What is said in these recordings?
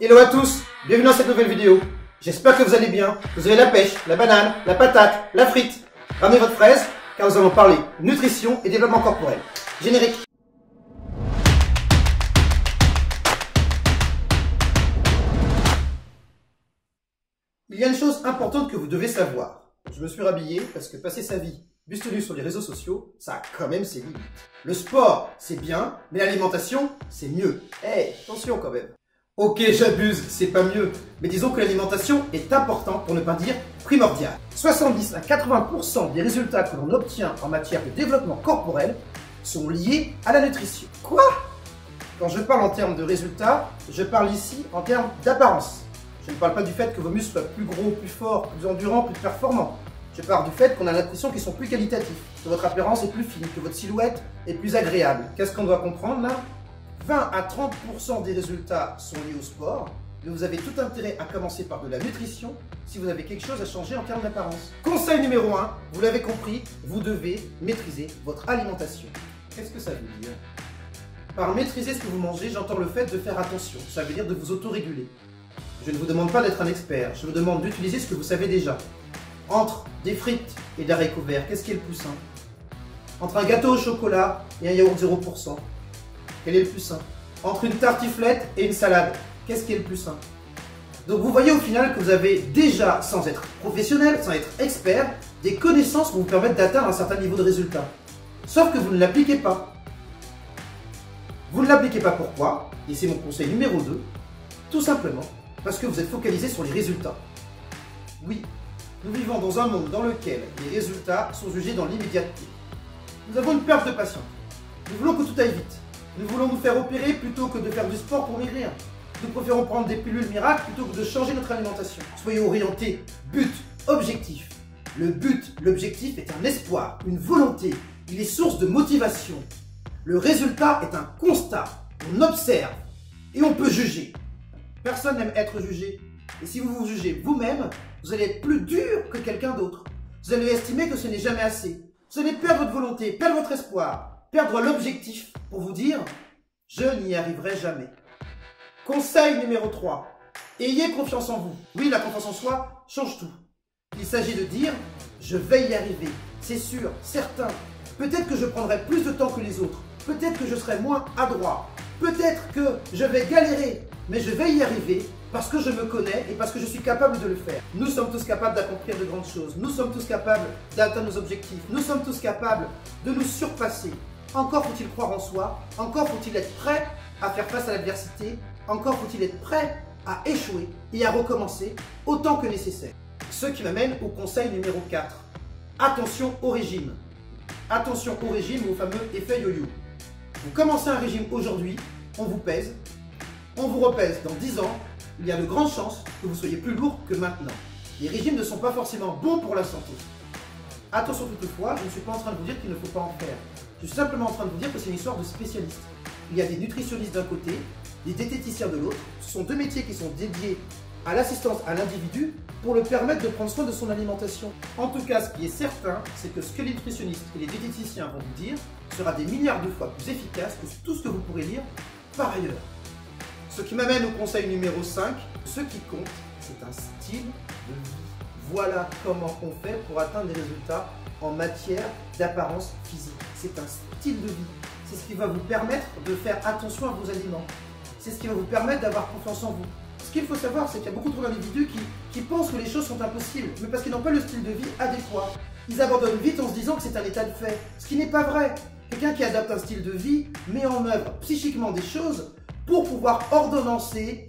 Hello à tous, bienvenue dans cette nouvelle vidéo. J'espère que vous allez bien, que vous avez la pêche, la banane, la patate, la frite. Ramenez votre fraise, car nous allons parler nutrition et développement corporel. Générique. Il y a une chose importante que vous devez savoir. Je me suis rhabillé parce que passer sa vie buste nu sur les réseaux sociaux, ça a quand même ses limites. Le sport, c'est bien, mais l'alimentation, c'est mieux. Hey, attention quand même. Ok, j'abuse, c'est pas mieux, mais disons que l'alimentation est importante, pour ne pas dire primordiale. 70 à 80% des résultats que l'on obtient en matière de développement corporel sont liés à la nutrition. Quoi? Quand je parle en termes de résultats, je parle ici en termes d'apparence. Je ne parle pas du fait que vos muscles soient plus gros, plus forts, plus endurants, plus performants. Je parle du fait qu'on a l'impression qu'ils sont plus qualitatifs, que votre apparence est plus fine, que votre silhouette est plus agréable. Qu'est-ce qu'on doit comprendre là? 20 à 30% des résultats sont liés au sport, mais vous avez tout intérêt à commencer par de la nutrition si vous avez quelque chose à changer en termes d'apparence. Conseil numéro 1, vous l'avez compris, vous devez maîtriser votre alimentation. Qu'est-ce que ça veut dire? Par maîtriser ce que vous mangez, j'entends le fait de faire attention. Ça veut dire de vous autoréguler. Je ne vous demande pas d'être un expert, je vous demande d'utiliser ce que vous savez déjà. Entre des frites et des haricots verts, qu'est-ce qui est le plus sain? Entre un gâteau au chocolat et un yaourt 0%, quel est le plus sain? Entre une tartiflette et une salade, qu'est-ce qui est le plus sain? Donc vous voyez au final que vous avez déjà, sans être professionnel, sans être expert, des connaissances qui vous permettent d'atteindre un certain niveau de résultat. Sauf que vous ne l'appliquez pas. Vous ne l'appliquez pas pourquoi? Et c'est mon conseil numéro 2. Tout simplement parce que vous êtes focalisé sur les résultats. Oui, nous vivons dans un monde dans lequel les résultats sont jugés dans l'immédiateté. Nous avons une perte de patience. Nous voulons que tout aille vite. Nous voulons nous faire opérer plutôt que de faire du sport pour maigrir. Nous préférons prendre des pilules miracles plutôt que de changer notre alimentation. Soyez orientés, but, objectif. Le but, l'objectif est un espoir, une volonté. Il est source de motivation. Le résultat est un constat. On observe et on peut juger. Personne n'aime être jugé. Et si vous vous jugez vous-même, vous allez être plus dur que quelqu'un d'autre. Vous allez estimer que ce n'est jamais assez. Vous allez perdre votre volonté, perdre votre espoir, perdre l'objectif pour vous dire « je n'y arriverai jamais ». Conseil numéro 3. Ayez confiance en vous. Oui, la confiance en soi change tout. Il s'agit de dire « je vais y arriver ». C'est sûr, certain. Peut-être que je prendrai plus de temps que les autres. Peut-être que je serai moins adroit. Peut-être que je vais galérer. Mais je vais y arriver parce que je me connais et parce que je suis capable de le faire. Nous sommes tous capables d'accomplir de grandes choses. Nous sommes tous capables d'atteindre nos objectifs. Nous sommes tous capables de nous surpasser. Encore faut-il croire en soi. Encore faut-il être prêt à faire face à l'adversité. Encore faut-il être prêt à échouer et à recommencer autant que nécessaire. Ce qui m'amène au conseil numéro 4. Attention au régime. Attention au régime, au fameux effet yo-yo. Vous commencez un régime aujourd'hui, on vous pèse. On vous repèse dans 10 ans, il y a de grandes chances que vous soyez plus lourd que maintenant. Les régimes ne sont pas forcément bons pour la santé. Attention toutefois, je ne suis pas en train de vous dire qu'il ne faut pas en faire. Je suis simplement en train de vous dire que c'est une histoire de spécialistes. Il y a des nutritionnistes d'un côté, des diététiciens de l'autre. Ce sont deux métiers qui sont dédiés à l'assistance à l'individu pour le permettre de prendre soin de son alimentation. En tout cas, ce qui est certain, c'est que ce que les nutritionnistes et les diététiciens vont vous dire sera des milliards de fois plus efficace que tout ce que vous pourrez lire par ailleurs. Ce qui m'amène au conseil numéro 5, ce qui compte, c'est un style de vie. Voilà comment on fait pour atteindre des résultats en matière d'apparence physique. C'est un style de vie. C'est ce qui va vous permettre de faire attention à vos aliments. C'est ce qui va vous permettre d'avoir confiance en vous. Ce qu'il faut savoir, c'est qu'il y a beaucoup trop d'individus qui pensent que les choses sont impossibles, mais parce qu'ils n'ont pas le style de vie adéquat. Ils abandonnent vite en se disant que c'est un état de fait, ce qui n'est pas vrai. Quelqu'un qui adopte un style de vie met en œuvre psychiquement des choses pour pouvoir ordonnancer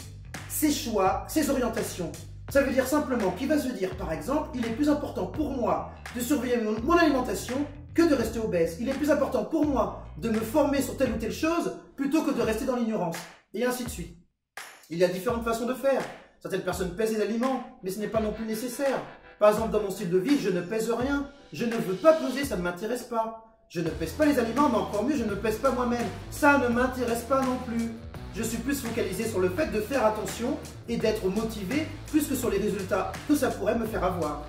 ses choix, ses orientations. Ça veut dire simplement qu'il va se dire, par exemple, il est plus important pour moi de surveiller mon alimentation que de rester obèse. Il est plus important pour moi de me former sur telle ou telle chose plutôt que de rester dans l'ignorance. Et ainsi de suite. Il y a différentes façons de faire. Certaines personnes pèsent les aliments, mais ce n'est pas non plus nécessaire. Par exemple, dans mon style de vie, je ne pèse rien. Je ne veux pas peser, ça ne m'intéresse pas. Je ne pèse pas les aliments, mais encore mieux, je ne pèse pas moi-même. Ça ne m'intéresse pas non plus. Je suis plus focalisé sur le fait de faire attention et d'être motivé plus que sur les résultats que ça pourrait me faire avoir.